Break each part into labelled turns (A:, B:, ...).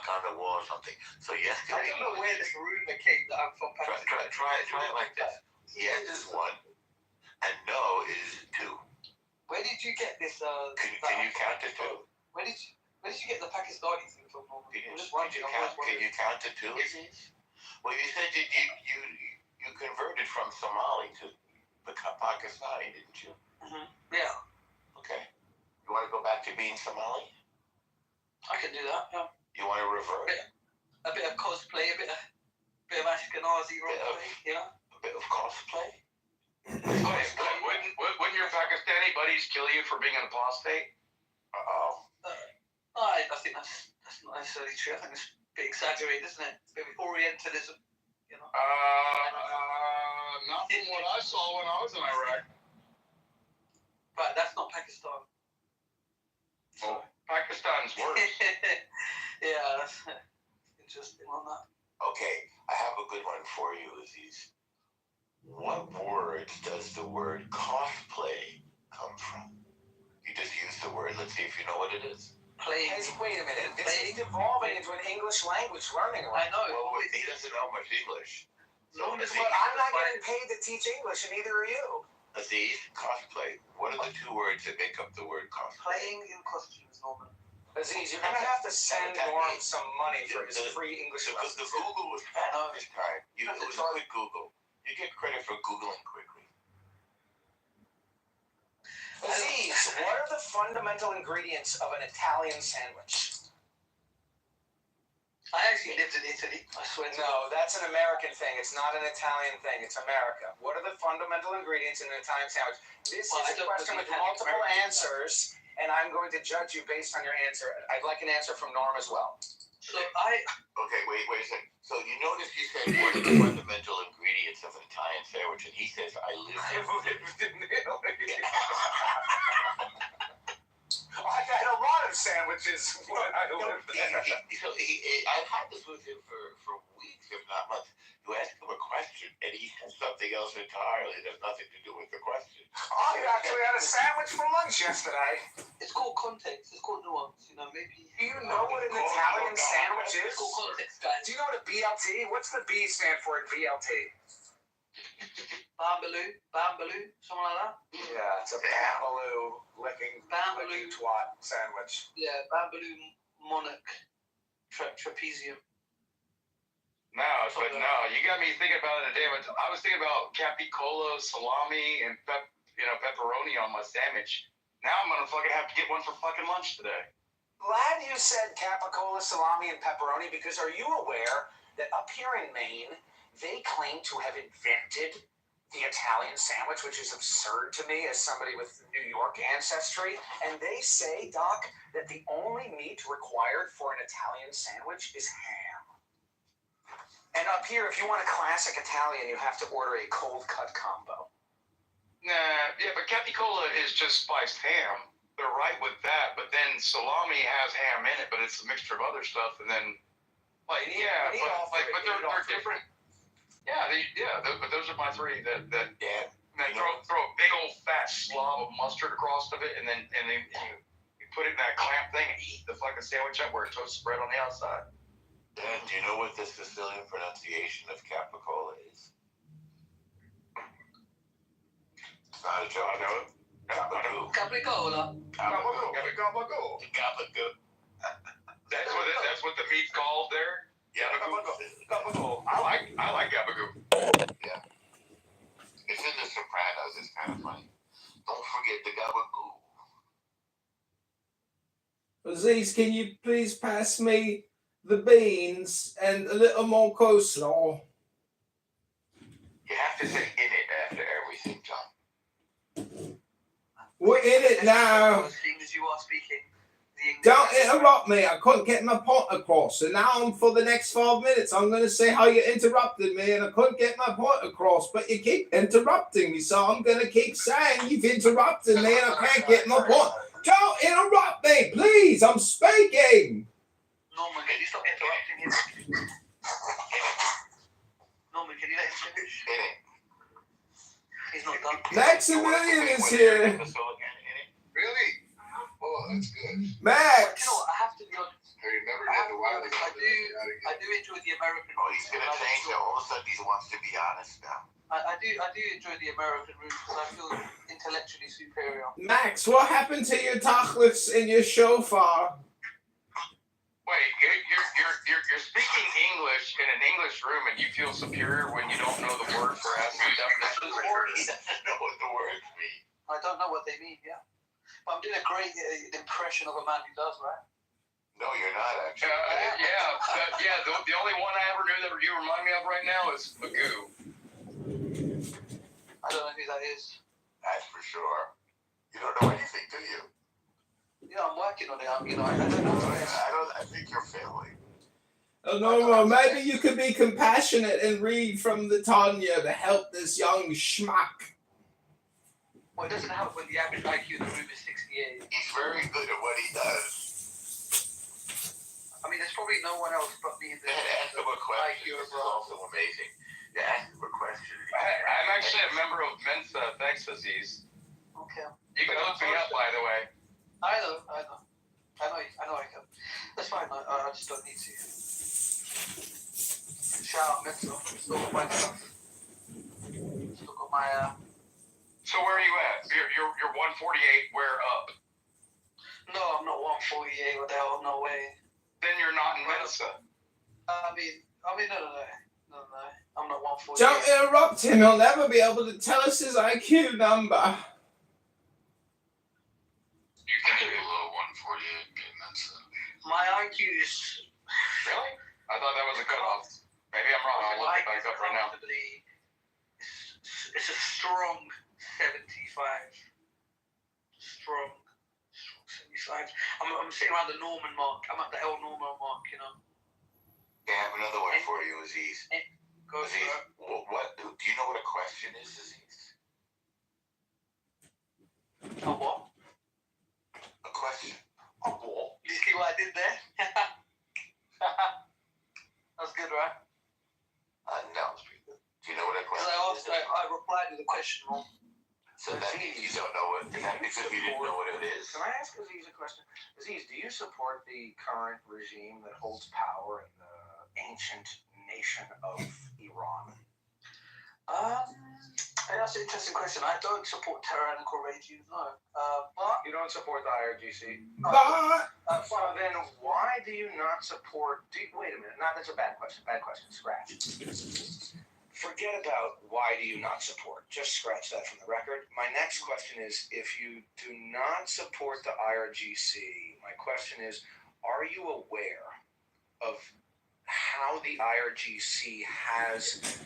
A: on the wall or something. So yesterday.
B: I don't know where this rumor came that I'm from Pakistan.
A: Try it like this. Yes is 1, and no is 2.
B: Where did you get this?
A: Can you count to 2?
B: Where did you get the Pakistani thing from?
A: Can you count to 2? Well, you said you converted from Somali to Pakistani, didn't you?
B: Mm-hmm. Yeah.
A: Okay. You want to go back to being Somali?
B: I can do that. Yeah.
A: You want to revert?
B: A bit of cosplay, a bit of Ashkenazi roleplay. Yeah.
A: A bit of cosplay.
C: Wouldn't your Pakistani buddies kill you for being an apostate?
B: I think that's not necessarily true. I think it's a bit exaggerated, isn't it? It's a bit of Orientalism, you know.
C: Not from what I saw when I was in Iraq.
B: Right, that's not Pakistan.
C: Well, Pakistan's worse.
B: Yeah, that's interesting on that.
A: Okay, I have a good one for you, Aziz. What words does the word cosplay come from? You just use the word. Let's see if you know what it is.
B: Playing.
D: Hey, wait a minute. This is devolving into an English language learning.
B: I know.
A: Well, he doesn't know much English. So,
D: But I'm not getting paid to teach English, and neither are you.
A: Aziz, cosplay. What are the 2 words that make up the word cosplay?
B: Playing in costumes, Norman.
D: Aziz, you're going to have to send Norm some money for his free English
A: lessons.
D: lessons.
A: The Google was fast this time. It was a quick Google. You get credit for Googling quickly.
D: Aziz, what are the fundamental ingredients of an Italian sandwich?
B: I actually lived in Italy. I swear to
D: No, that's an American thing. It's not an Italian thing. It's America. What are the fundamental ingredients in an Italian sandwich? This is a question with multiple answers, and I'm going to judge you based on your answer. I'd like an answer from Norm as well.
B: So
A: Okay, wait a second. So you notice you said what are the fundamental ingredients of an Italian sandwich, and he says, I lived in Italy.
D: I've had a lot of sandwiches when I lived there.
A: I've had this with him for weeks, if not months. You ask him a question, and he says something else entirely that has nothing to do with the question.
D: I actually had a sandwich for lunch yesterday.
B: it's called context. It's called nuance. You know, maybe.
D: Do you know what an Italian sandwich is?
B: It's called context, guys.
D: Do you know what a BLT? What's the B stand for in BLT?
B: Bambaloo, something like that.
D: Yeah, it's a bambaloo licking twat sandwich.
B: Yeah, bambaloo monarch trapezium.
C: No, you got me thinking about it today. I was thinking about capicola, salami, and pepperoni on my sandwich. Now I'm gonna fucking have to get one for fucking lunch today.
D: Glad you said capicola, salami, and pepperoni, because are you aware that up here in Maine, they claim to have invented the Italian sandwich, which is absurd to me as somebody with New York ancestry. And they say, Doc, that the only meat required for an Italian sandwich is ham. And up here, if you want a classic Italian, you have to order a cold cut combo.
C: Nah, yeah, but capicola is just spiced ham. They're right with that, but then salami has ham in it, but it's a mixture of other stuff, and then, but they're different. Yeah, but those are my 3 that throw a big old fat slob of mustard across of it, and then you put it in that clamp thing and eat the fucking sandwich up where it's toast spread on the outside.
A: Dan, do you know what the Sicilian pronunciation of capicola is? It's not a joke. I know it.
B: Capricola.
A: Gabagool.
C: That's what the meat's called there.
A: Yeah,
C: gabagool. I like gabagool.
A: Yeah. It's in The Sopranos. It's kind of funny. Don't forget the gabagool.
E: Aziz, can you please pass me the beans and a little more coleslaw?
A: You have to say in it after everything, John.
E: We're in it now.
B: Seeing as you are speaking the English.
E: Don't interrupt me. I couldn't get my point across. And now for the next 5 minutes, I'm going to say how you interrupted me and I couldn't get my point across. But you keep interrupting me. So I'm going to keep saying you've interrupted me and I can't get my point. Don't interrupt me, please. I'm speaking.
B: Norman, can you stop interrupting him? Norman, can you let him finish? He's not done.
E: Maximilian is here.
A: Really? Oh, that's good.
E: Max.
B: You know what? I have to be honest.
A: Have you never had the wild
B: I do enjoy the American.
A: Oh, he's gonna change it. All of a sudden, he wants to be honest now.
B: I do enjoy the American route because I feel intellectually superior.
E: Max, what happened to your tachlis in your shofar?
C: Wait, you're speaking English in an English room and you feel superior when you don't know the word for asking definitions?
A: He doesn't know what the words mean.
B: I don't know what they mean, yeah. But I'm doing a great impression of a man who does, right?
A: No, you're not actually.
C: The only one I ever knew that you remind me of right now is Magoo.
B: I don't know who that is.
A: That's for sure. You don't know anything, do you?
B: Yeah, I'm working on it. I don't know who it is.
A: I think you're failing.
E: Oh, no, maybe you could be compassionate and read from the Tanya to help this young schmuck.
B: Well, it doesn't help when the average IQ in the room is 68.
A: He's very good at what he does.
B: I mean, there's probably no one else but me in the
A: Ask him a question.
B: IQ
A: This is
B: above.
A: also amazing. You ask him a question.
C: I'm actually a member of Mensa. Thanks, Aziz.
B: Okay.
C: You can look me up, by the way.
B: I know I can. That's fine, I just don't need to. Shout out Mental. Still got my stuff. Still got my,
C: So where are you at? You're 148. Where up?
B: No, I'm not 148. What the hell? No way.
C: Then you're not in Mensa.
B: I mean, no. I'm not 148.
E: Don't interrupt him. He'll never be able to tell us his IQ number.
A: You can be below 148 in Mensa.
B: My IQ is...
C: Really? I thought that was a cutoff. Maybe I'm wrong. I'll look it back up right now.
B: It's a strong 75. Strong 75. I'm sitting around the Norman mark. I'm at the L Norman mark, you know.
A: I have another one for you, Aziz.
B: Go for
A: Aziz,
B: it.
A: do you know what a question is, Aziz?
B: A what?
A: A question.
B: A what? You see what I did there? That's good, right?
A: No, it's pretty good. Do you know what a question is?
B: I replied with a question wrong.
A: So that means you don't know what, that means if you didn't know what it is.
D: Can I ask Aziz a question? Aziz, do you support the current regime that holds power in the ancient nation of Iran?
B: That's an interesting question. I don't support tyrannical regimes, no. But
D: You don't support the IRGC?
E: But
D: So then why do you not support... wait a minute. No, that's a bad question. Bad question. Scratch. Forget about why do you not support. Just scratch that from the record. My next question is, if you do not support the IRGC, my question is, are you aware of how the IRGC has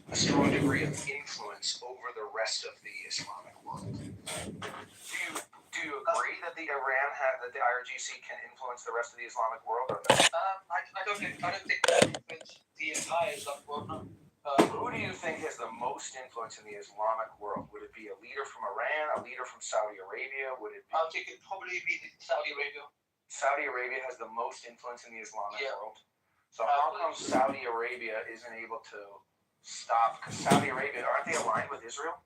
D: a strong degree of influence over the rest of the Islamic world? Do you agree that the IRGC can influence the rest of the Islamic world, or no?
B: I don't think that influence the entire Islamic world, no.
D: Who do you think has the most influence in the Islamic world? Would it be a leader from Iran, a leader from Saudi Arabia? Would it be...
B: I think it'd probably be Saudi Arabia.
D: Saudi Arabia has the most influence in the Islamic
B: Yeah.
D: world. So how come Saudi Arabia isn't able to stop? Because Saudi Arabia, aren't they aligned with Israel?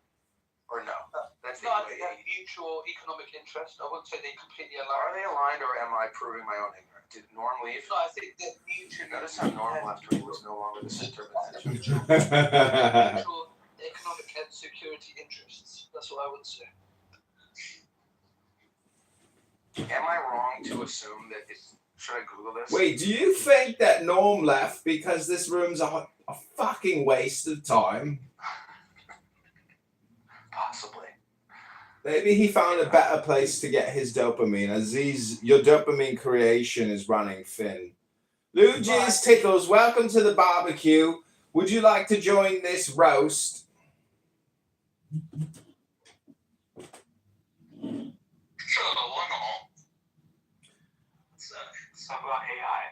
D: Or no? That's the
B: No, I think they have
D: UAE.
B: mutual economic interest. I wouldn't say they completely
D: Are
B: align.
D: they aligned, or am I proving my own ignorance? Did Norm leave?
B: No, I think they're mutual.
D: Notice how Norm left when he was no longer the center of attention.
B: Mutual economic and security interests. That's what I would say.
D: Am I wrong to assume that it's... Should I Google this?
E: wait, do you think that Norm left because this room's a fucking waste of time?
D: Possibly.
E: Maybe he found a better place to get his dopamine. Aziz, your dopamine creation is running thin. Luigi's Tickles, welcome to the barbecue. Would you like to join this roast?
C: Sure, why not?
D: Let's talk about AI.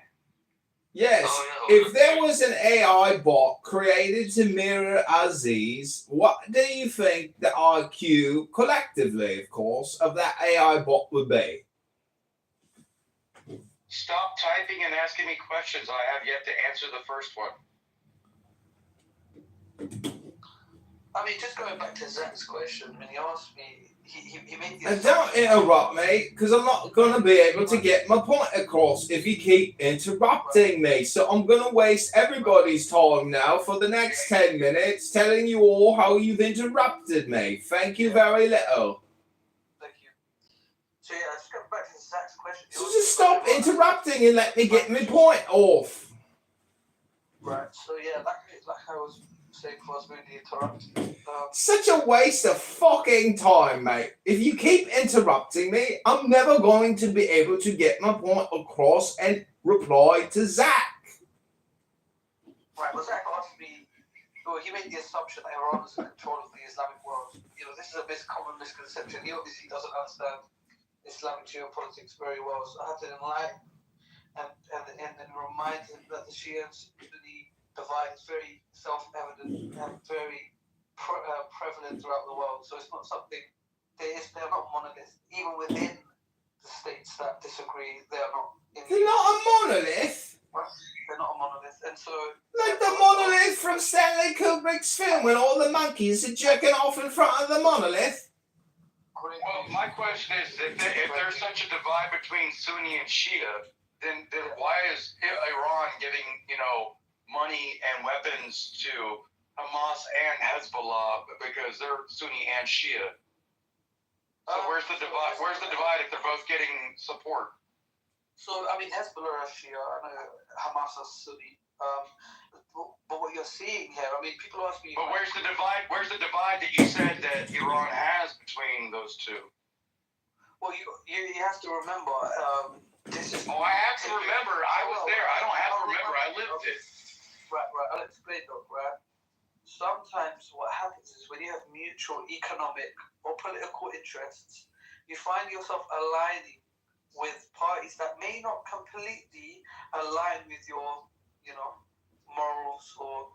E: Yes. If there was an AI bot created to mirror Aziz, what do you think the IQ, collectively, of course, of that AI bot would be?
C: Stop typing and asking me questions. I have yet to answer the first one.
B: I mean, just going back to Zach's question, when he asked me, he made the
E: And don't interrupt me, because I'm not going to be able to get my point across if you keep interrupting me. So I'm going to waste everybody's time now for the next 10 minutes telling you all how you've interrupted me. Thank you very little.
B: Thank you. So yeah, just going back to Zach's question.
E: So just stop interrupting and let me get my point off.
B: Right, so yeah, like I was saying before I was rudely interrupted.
E: Such a waste of fucking time, mate. If you keep interrupting me, I'm never going to be able to get my point across and reply to Zach.
B: Right, well, Zach asked me, well, he made the assumption that Iran is in control of the Islamic world. You know, this is a common misconception. He obviously doesn't understand Islamic geopolitics very well, so I had to enlighten and remind him that the Shia and Sunni divide is very self-evident and very prevalent throughout the world. So it's not something, they're not monoliths. Even within the states that disagree, they're not.
E: They're not a monolith?
B: They're not a monolith. And so...
E: Like the monolith from Stanley Kubrick's film when all the monkeys are jerking off in front of the monolith?
C: Well, my question is, if there's such a divide between Sunni and Shia, then why is Iran giving, money and weapons to Hamas and Hezbollah because they're Sunni and Shia? So where's the divide? Where's the divide if they're both getting support?
B: So I mean, Hezbollah are Shia, Hamas are Sunni. But what you're seeing here, I mean, people ask me.
C: But where's the divide? Where's the divide that you said that Iran has between those two?
B: Well, you have to remember. This is.
C: Oh, I have to remember. I was there. I don't have to remember. I lived it.
B: Right. I'll explain though, right? Sometimes what happens is when you have mutual economic or political interests, you find yourself aligning with parties that may not completely align with your, morals or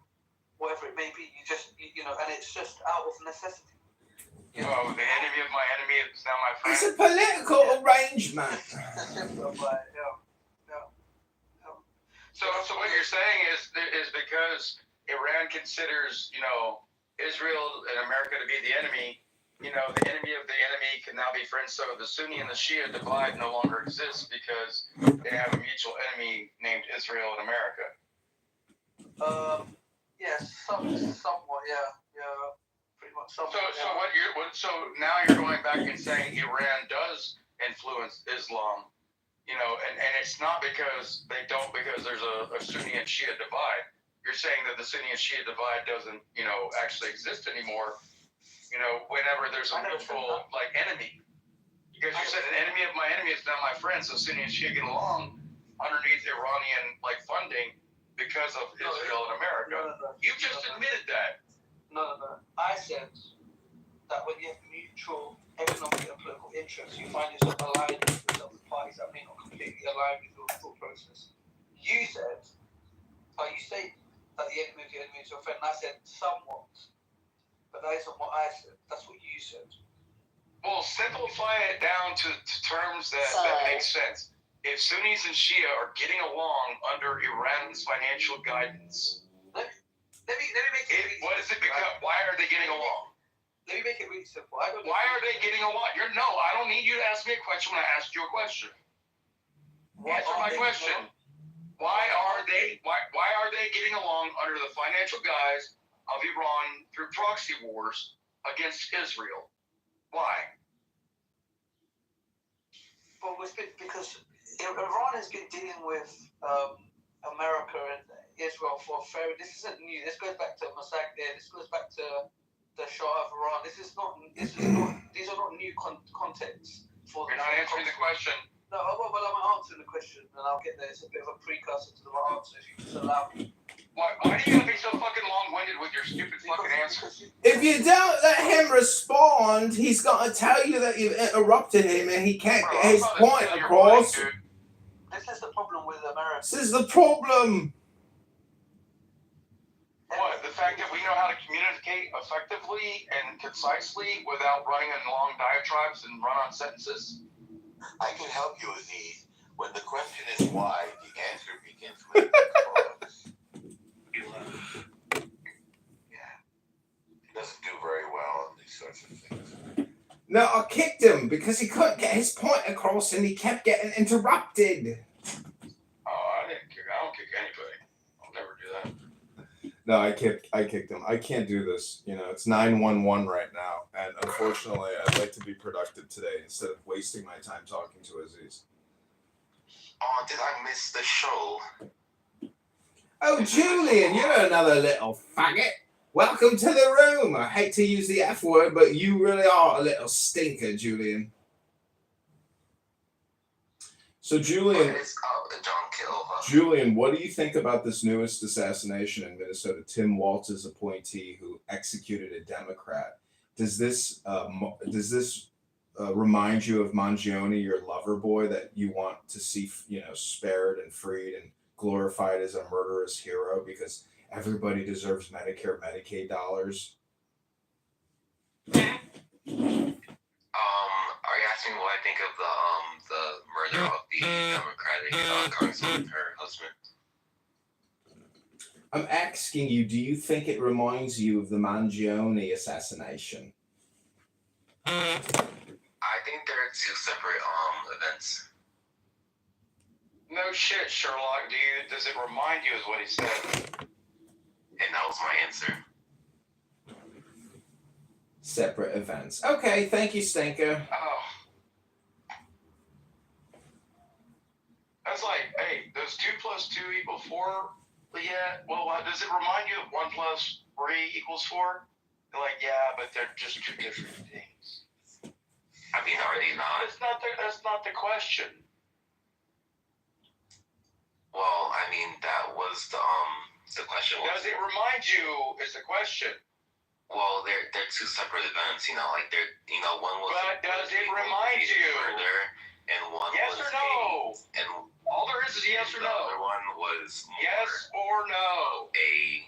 B: whatever it may be. You just, and it's just out of necessity.
C: Oh, the enemy of my enemy is now my friend.
E: It's a political arrangement.
C: So what you're saying is because Iran considers, Israel and America to be the enemy, the enemy of the enemy can now be friends. So the Sunni and the Shia divide no longer exists because they have a mutual enemy named Israel and America.
B: Yes, somewhat, yeah, pretty much. Somewhat,
C: So now you're going back and saying Iran does influence Islam, and it's not because they don't, because there's a Sunni and Shia divide. You're saying that the Sunni and Shia divide doesn't, actually exist anymore. Whenever there's a mutual enemy, because you said an enemy of my enemy is now my friend. So Sunni and Shia get along underneath Iranian funding because of Israel and America. No. You just admitted that.
B: No. I said that when you have mutual economic and political interests, you find yourself aligned with other parties that may not completely align with your thought process. You said that the enemy of your enemy is your friend. And I said somewhat. But that isn't what I said. That's what you said.
C: Well, simplify it down to terms that make sense. If Sunnis and Shia are getting along under Iran's financial guidance,
B: let me make it.
C: What is it because? Why are they getting along?
B: Let me make it really simple.
C: Why are they getting along? I don't need you to ask me a question when I ask you a question. Answer my question. Why are they getting along under the financial guise of Iran through proxy wars against Israel? Why?
B: Well, it's because Iran has been dealing with America and Israel for this isn't new. This goes back to Mossack there. This goes back to the Shah of Iran. These are not new contexts for.
C: You're not answering the question.
B: No, well, I'm answering the question, and I'll get there. It's a bit of a precursor to the answer, if you just allow me.
C: Why do you have to be so fucking long-winded with your stupid fucking answers?
E: If you don't let him respond, he's got to tell you that you've interrupted him and he can't get his point across.
B: This is the problem with America.
E: This is the problem.
C: What? The fact that we know how to communicate effectively and concisely without running in long diatribes and run-on sentences?
A: I can help you, Aziz. When the question is why, the answer begins with because. Yeah. It doesn't do
E: No, I kicked him because he couldn't get his point across and he kept getting interrupted.
C: Oh, I don't kick anybody. I'll never do that.
E: No, I kicked him. I can't do this. You know, it's 911 right now, and unfortunately, I'd like to be productive today instead of wasting my time talking to Aziz.
A: Oh, did I miss the show?
E: Oh, Julian, you're another little faggot. Welcome to the room. I hate to use the F word, but you really are a little stinker, Julian. So, Julian,
A: It's John Kitover.
E: Julian, what do you think about this newest assassination in Minnesota? Tim Walz's appointee who executed a Democrat. Does this remind you of Mangione, your lover boy, that you want to see, spared and freed and glorified as a murderous hero because everybody deserves Medicare, Medicaid dollars?
A: Are you asking what I think of the murder of the Democratic congressman and her husband?
E: I'm asking you, do you think it reminds you of the Mangione assassination?
A: I think they're two separate events.
C: No shit, Sherlock. Does it remind you? Is what he said.
A: And that was my answer.
E: Separate events. Okay, thank you, Stinker.
C: Oh. That's like, hey, does 2 + 2 = 4? Yeah. Well, does it remind you of 1 + 3 = 4? They're like, yeah, but they're just two different things.
A: I mean, are they not?
C: That's not the question.
A: Well, I mean, that was the question.
C: Does it remind you? Is the question.
A: Well, they're two separate events. Like one was.
C: But does it remind you?
A: Murder, and one
C: yes
A: was
C: or no?
A: And
C: all there is yes or
A: the
C: no.
A: other one was
C: yes or no.
A: A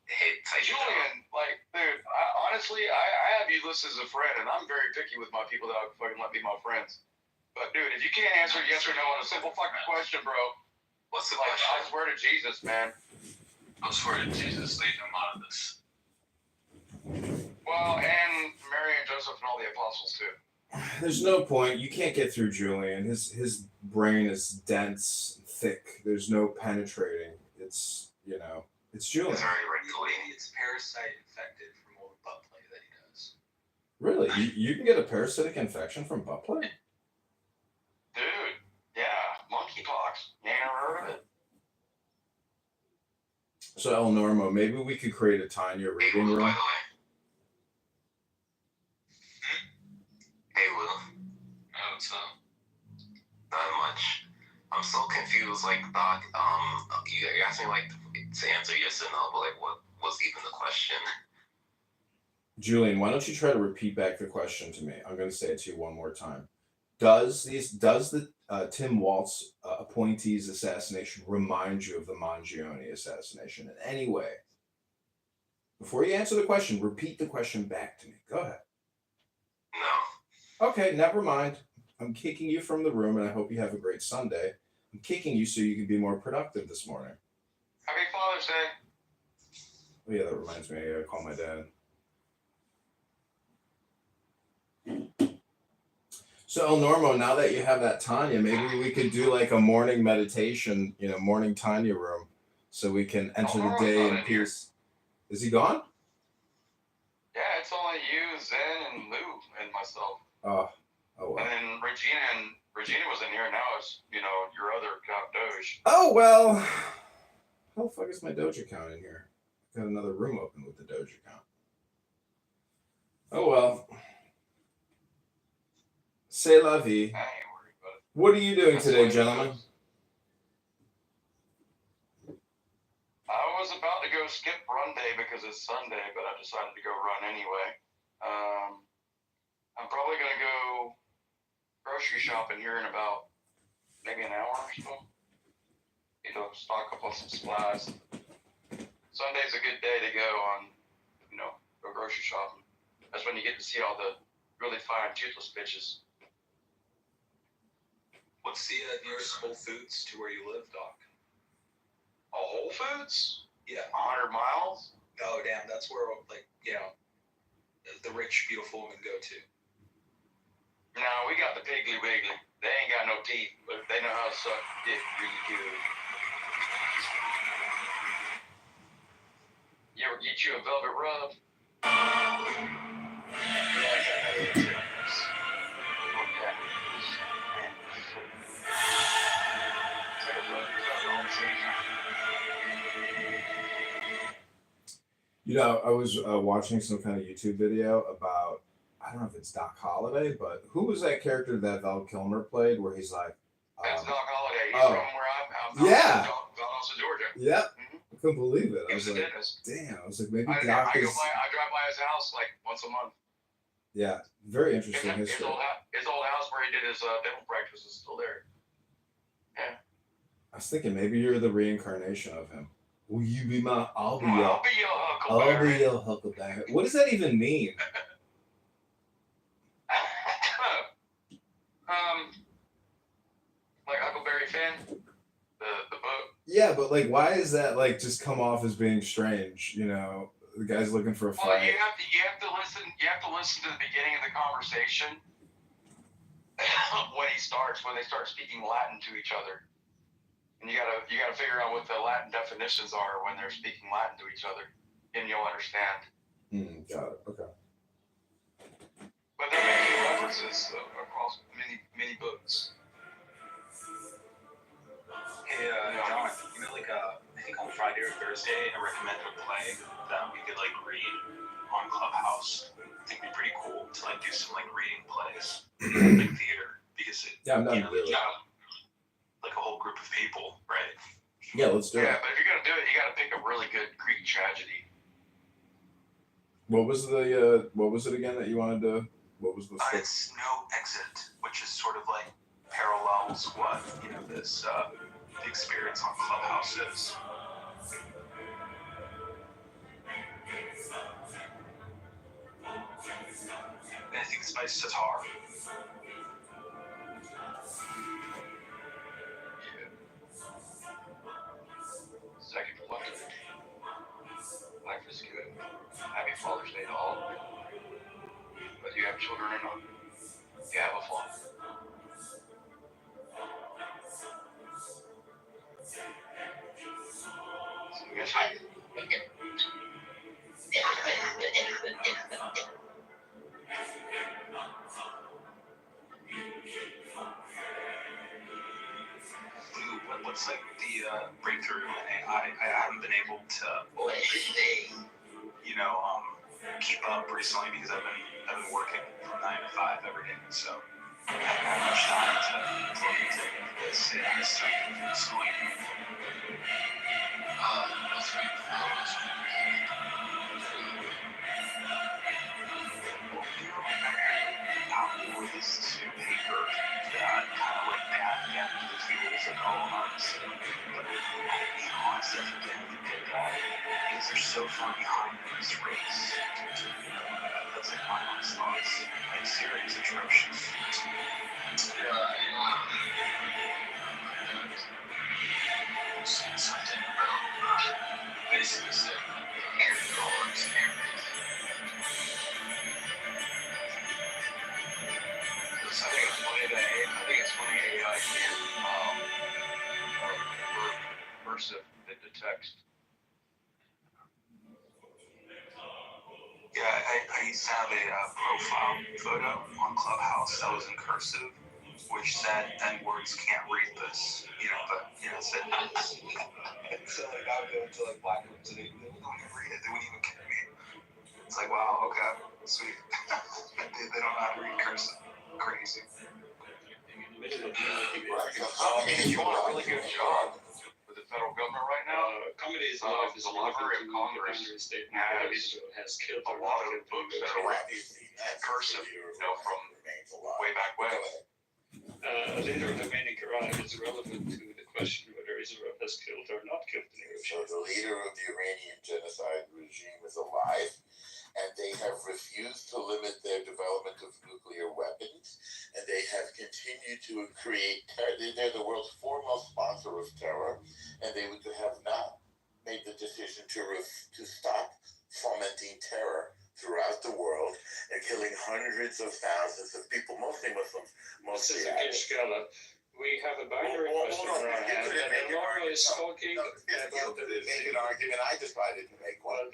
A: hit type.
C: Julian, dude, honestly, I have you listed as a friend, and I'm very picky with my people that I fucking let be my friends. But dude, if you can't answer yes or no on a simple fucking question, bro.
A: What's the question?
C: I swear to Jesus, man.
A: I swear to Jesus, leave him out of this.
C: Well, and Mary and Joseph and all the apostles too.
E: There's no point. You can't get through Julian. His brain is dense, thick. There's no penetrating. It's it's Julian.
A: It's already wrinkly.
B: It's parasite infected from all the butt play that he does.
E: Really? You can get a parasitic infection from butt play?
C: Dude, yeah, monkeypox. You ain't never heard of it?
E: So El Normo, maybe we could create a Tanya reading room.
A: By the way. Hey, Will. What's up? Not much. I'm so confused. Doc, you asked me to answer yes or no, but what was even the question?
E: Julian, why don't you try to repeat back the question to me? I'm going to say it to you one more time. Does the Tim Walz appointee's assassination remind you of the Mangione assassination in any way? Before you answer the question, repeat the question back to me. Go ahead.
A: No.
E: Okay, never mind. I'm kicking you from the room, and I hope you have a great Sunday. I'm kicking you so you can be more productive this morning.
C: Happy Father's Day.
E: Oh, yeah, that reminds me. I gotta call my dad. So, El Normo, now that you have that Tanya, maybe we could do a morning meditation, morning Tanya room, so we can enter the day in peace. Is he gone?
C: Yeah, it's only you, Zen, and Lou, and myself.
E: Oh well.
C: And then Regina was in here. Now it's your other account, Doge.
E: Oh well. How the fuck is my Doge account in here? I've got another room open with the Doge account. Oh well. C'est la vie.
C: I ain't worried about it.
E: What are you doing today, gentlemen?
C: I was about to go skip run day because it's Sunday, but I decided to go run anyway. I'm probably going to go grocery shopping here in about maybe an hour or so. Stock up on some supplies. Sunday's a good day to go go grocery shopping. That's when you get to see all the really fine, toothless bitches.
F: What's the nearest Whole Foods to where you live, Doc?
C: A Whole Foods?
F: Yeah.
C: 100 miles?
F: Oh, damn. That's where, the rich, beautiful women go to.
C: No, we got the Piggly Wiggly. They ain't got no teeth, but they know how to suck dick really good. You ever get you a velvet rub?
E: You know, I was watching some kind of YouTube video about, I don't know if it's Doc Holliday, but who was that character that Val Kilmer played where he's like,
C: That's Doc Holliday. He's
E: oh.
C: from where I'm
E: Yeah.
C: Valdosta, Georgia.
E: Yep.
C: Mm-hmm.
E: I couldn't believe it. I was like,
C: dentist.
E: damn. I was like, maybe
C: I
E: Doc is.
C: I drive by his house like once a month.
E: Yeah. Very interesting
C: his
E: history.
C: His old house where he did his dental practice is still there. Yeah.
E: I was thinking maybe you're the reincarnation of him. Will you be my? I'll be
C: your Huckleberry.
E: I'll be your Huckleberry. What does that even mean?
C: Like Huckleberry Finn, the book.
E: Yeah, but like, why is that like just come off as being strange? You know, the guy's looking for a fight.
C: Well, you have to listen. You have to listen to the beginning of the conversation when they start speaking Latin to each other. And you gotta figure out what the Latin definitions are when they're speaking Latin to each other, and you'll understand.
E: Got it. Okay.
C: But they're making references across many books.
F: Hey, John, you know, like, I think on Friday or Thursday, I recommended a play that we could, like, read on Clubhouse. I think it'd be pretty cool to, like, do some, like, reading plays, like theater, because it,
E: Yeah, I'm not
F: you know,
E: really.
F: like a whole group of people, right?
E: Yeah, let's do it.
C: Yeah, but if you're gonna do it, you gotta pick a really good Greek tragedy.
E: What was it again that you wanted to? What was the?
F: It's No Exit, which is sort of like parallels what, you know, this the experience on Clubhouse is. And I think it's by Sitar.
C: Second for life. Life is good. Happy Father's Day to all. Whether you have children or not, you have a father. So I guess
F: What's like the breakthrough in AI? I haven't been able to, you know, keep up recently because I've been working from 9 to 5 every day, so I haven't had much time to look into this AI stuff from school. This paper that kind of like back the tools and all arts. But I'll be honest, I forget who did that because they're so far behind in this race. That's like my honest thoughts. Like serious atrocious. Something about basically said $100 I think it's funny AI can
C: cursive into text.
F: Yeah, I used to have a profile photo on Clubhouse that was in cursive, which said N-words can't read this, you know, but, you know, it said this. So, like, I would go into, like, black rooms and they wouldn't even read it. They wouldn't even kick me. It's like, wow, okay, sweet. They don't know how to read cursive. Crazy.
C: If you want a really good job with the federal government right now,
G: Comedies
C: the Library of Congress has
G: killed
C: a lot of books that are cursive, you know, from way back when.
G: A leader of Armenian Karaj is relevant to the question whether Israel has killed or not killed the negotiators.
H: So the leader of the Iranian genocide regime is alive, and they have refused to limit their development of nuclear weapons, and they have continued to create terror. They're the world's foremost sponsor of terror, and they would have not made the decision to stop fomenting terror throughout the world and killing hundreds of thousands of people people, mostly Muslims, mostly
G: Mrs. Geller, we have a binary question in our hand, and Laura is talking about
H: the make an argument. I decided to make one.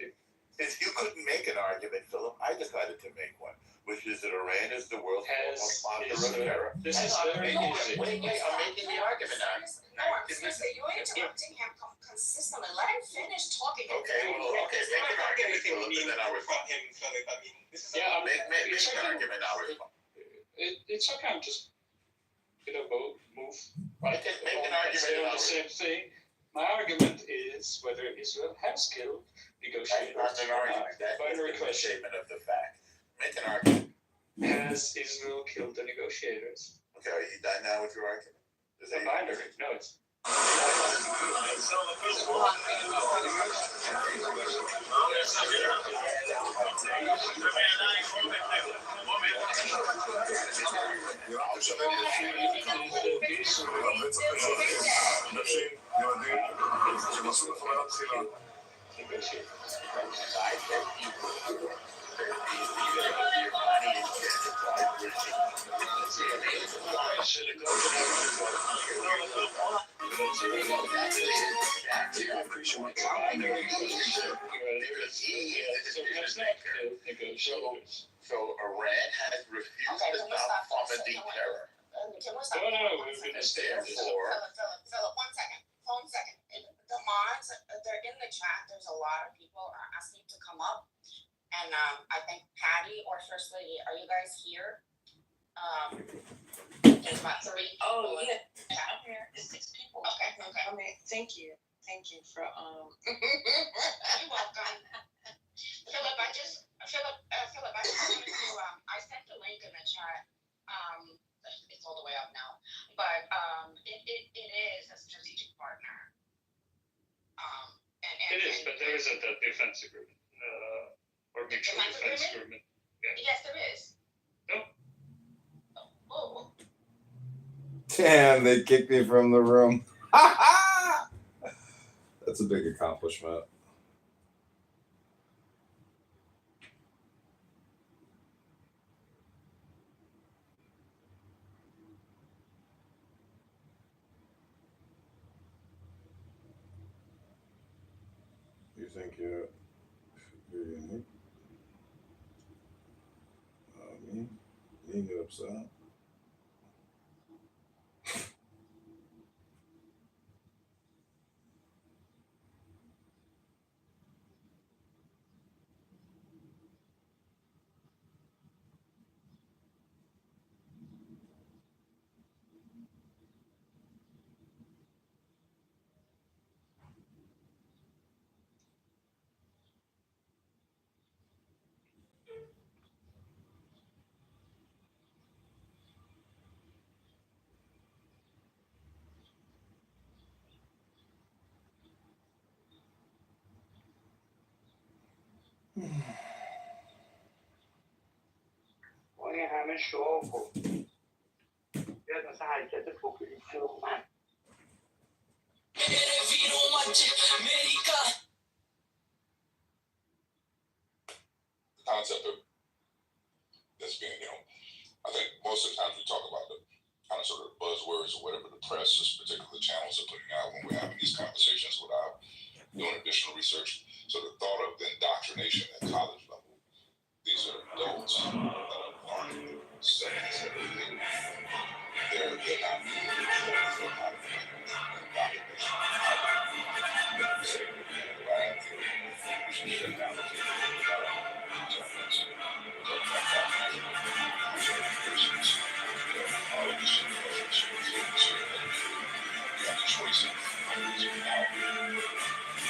H: Since you couldn't make an argument, Philip, I decided to make one, which is that Iran is the world's most popular terror.
G: This is very easy.
H: Wait, I'm making the argument now.
I: No, I'm seriously, you're interrupting him consistently. Let him finish talking.
H: Okay, make an argument, Philip, and then I'll respond. Make an argument, I'll respond.
G: It's okay, I'm just move.
H: Make an argument
G: on the same thing. My argument is whether Israel has killed negotiators.
H: That's not an argument. That's
G: Binary
H: a
G: question.
H: statement of the fact. Make an argument.
G: Has Israel killed the negotiators?
H: Okay, are you done now with your argument?
G: It's a binary. No, it's.
H: So Iran has refused to stop Ahmadi terror.
I: Can we stop?
G: No, we're going to stay on this.
I: Philip, 1 second. 1 second. The mods, they're in the chat. There's a lot of people asking to come up. And I think Patty or First Lady, are you guys here? There's about 3 people.
J: Oh, yeah.
I: I'm here.
J: It's 6 people.
I: Okay.
J: I mean, thank you for
I: You're welcome. Philip, I just wanted to I sent the link in the chat. It's all the way up now. But it is a strategic partner.
G: It is, but there isn't a defense agreement. Or mutual defense agreement. Yeah.
I: Yes, there is.
G: No.
I: Oh.
E: Damn, they kicked me from the room. That's a big accomplishment. You think you're unique? Me? You get upset?
K: این همه شوق و بیاد مثلا حرکت پوپولیستی رو من
H: concept of this being, I think most of the times we talk about the kind of sort of buzzwords or whatever the press, this particular channels are putting out when we're having these conversations without doing additional research. So the thought of the indoctrination at college level, these are adults that are learning studies and everything. They're not indoctrination.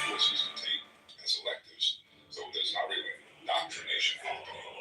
H: Courses to take as electives, so there's not really indoctrination happening.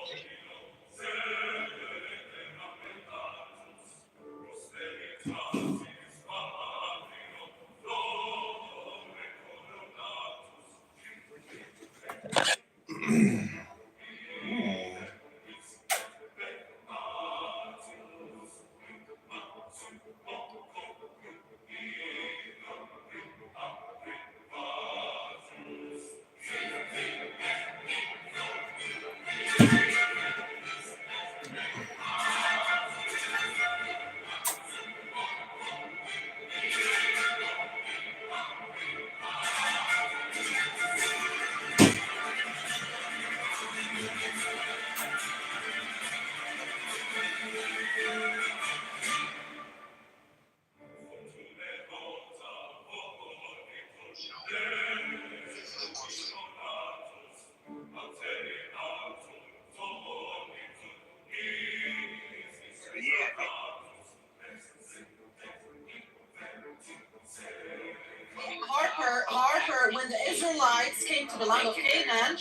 L: Harper, when the Israelites came to the land of Canaan,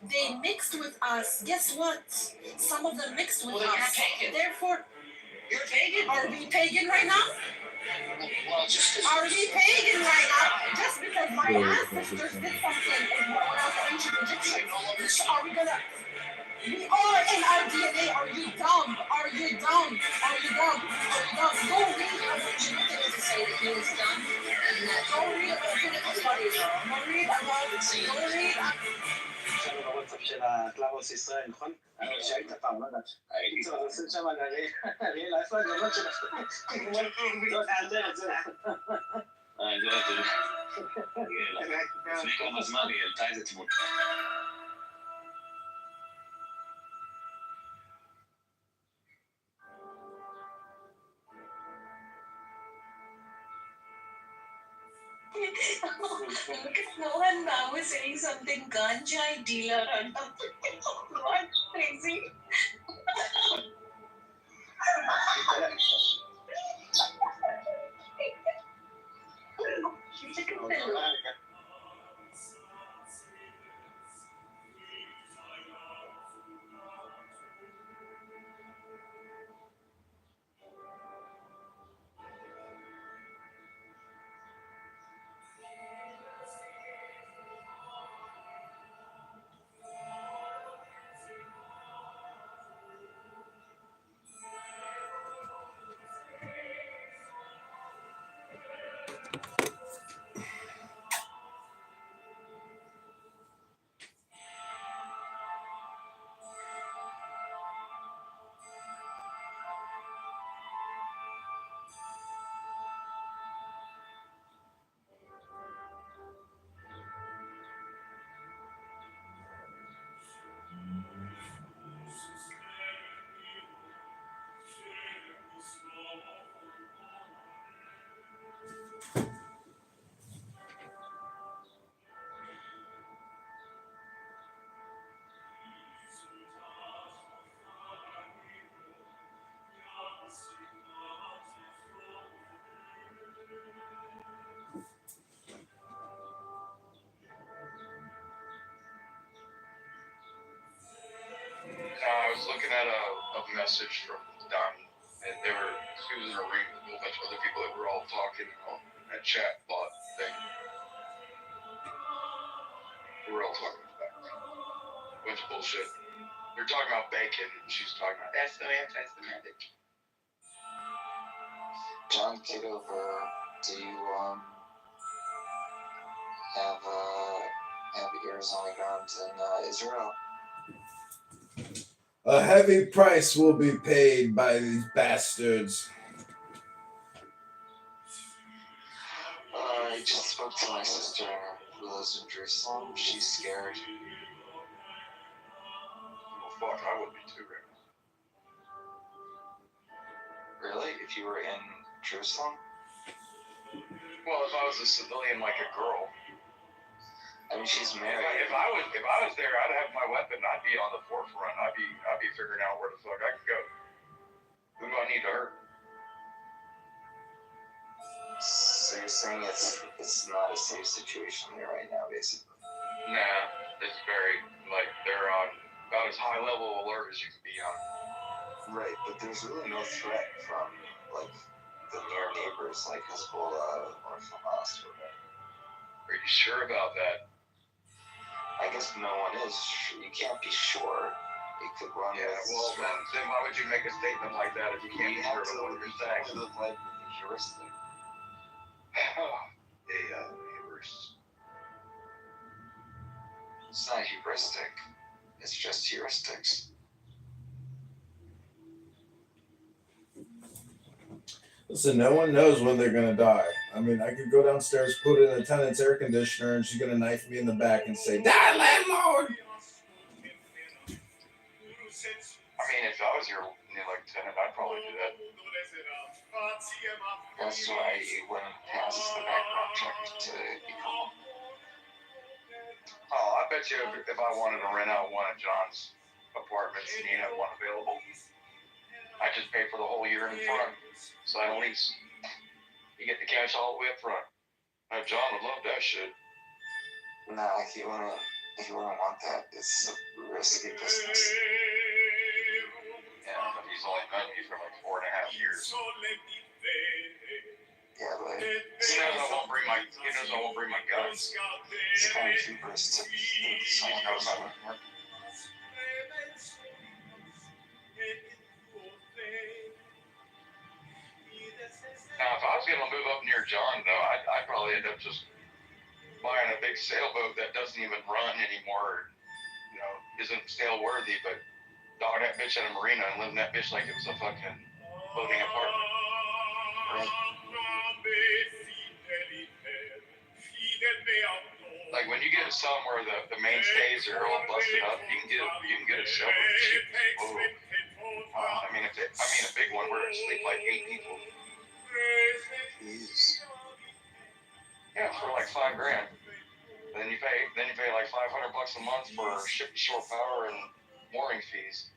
L: they mixed with us. Guess what? Some of them mixed with us. Therefore, you're pagan. Are we pagan right now? Are we pagan right now? Just because my ancestors did something when I was ancient Egyptians, are we gonna? We are in our DNA. Are you dumb? Are you dumb? Are you dumb? Are you dumb? Go read about Leviticus to say that he was dumb. Go read about Leviticus. Go read about.
M: עכשיו בוואטסאפ של הקלאבוס ישראל, נכון? שהיית פעם, לא יודע. הייתי צריך לעשות שם על אריאל, איפה הגנות שלך? לא תאלתר את זה. אני יודע, לפני כמה זמן היא העלתה איזה תמונה.
J: Look at Mohan now is saying something ganja dealer or something. What crazy?
C: I was looking at a message from Donnie, and she was in a ring with a whole bunch of other people that were all talking on that chat bot thing. We were all talking about a bunch of bullshit. They were talking about bacon, and she was talking about that's so anti-Semitic.
N: John Kitover, do you have ears on the ground in Israel?
E: A heavy price will be paid by these bastards.
N: I just spoke to my sister who lives in Jerusalem. She's scared.
C: Well, fuck, I would be too, right now.
N: Really? If you were in Jerusalem?
C: Well, if I was a civilian like a girl.
N: I mean, she's married.
C: If I was there, I'd have my weapon. I'd be on the forefront. I'd be figuring out where the fuck I could go. Who do I need to hurt?
N: So you're saying it's not a safe situation there right now, basically?
C: Nah, it's very they're on about as high level alert as you can be on.
N: Right, but there's really no threat from the near neighbors like Hezbollah or Hamas or whatever.
C: Are you sure about that?
N: I guess no one is. You can't be sure. It could run.
C: Yeah, well, then why would you make a statement like that if you can't be sure of what you're saying?
N: You have to live with the heuristic.
C: Heuristic.
N: It's not heuristic. It's just heuristics.
E: Listen, no one knows when they're gonna die. I mean, I could go downstairs, put in a tenant's air conditioner, and she's gonna knife me in the back and say, "Die, landlord!"
C: I mean, if I was your tenant, I'd probably do that.
N: That's why you wouldn't pass the background check to become
C: bet you if I wanted to rent out one of John's apartments and he had one available, I just pay for the whole year in front, sign a lease. You get the cash all the way up front. Now John would love that shit.
N: No, he wouldn't want that. It's a risky business.
C: Yeah, but he's only known me for like 4.5 years.
N: Yeah, but
C: He knows I won't bring my guns.
N: it's kind of hubris to think someone knows how to work.
C: Now, if I was going to move up near John, though, I'd probably end up just buying a big sailboat that doesn't even run anymore, you know, isn't sail worthy, but dog that bitch at a marina and live in that bitch like it was a fucking floating apartment. Right? Like when you get some where the mainstays are all busted up, you can get a sailboat cheap. I mean a big one where it sleep like 8 people.
N: Jeez.
C: Yeah, for like $5 grand. Then you pay like $500 a month for ship to shore power and mooring fees.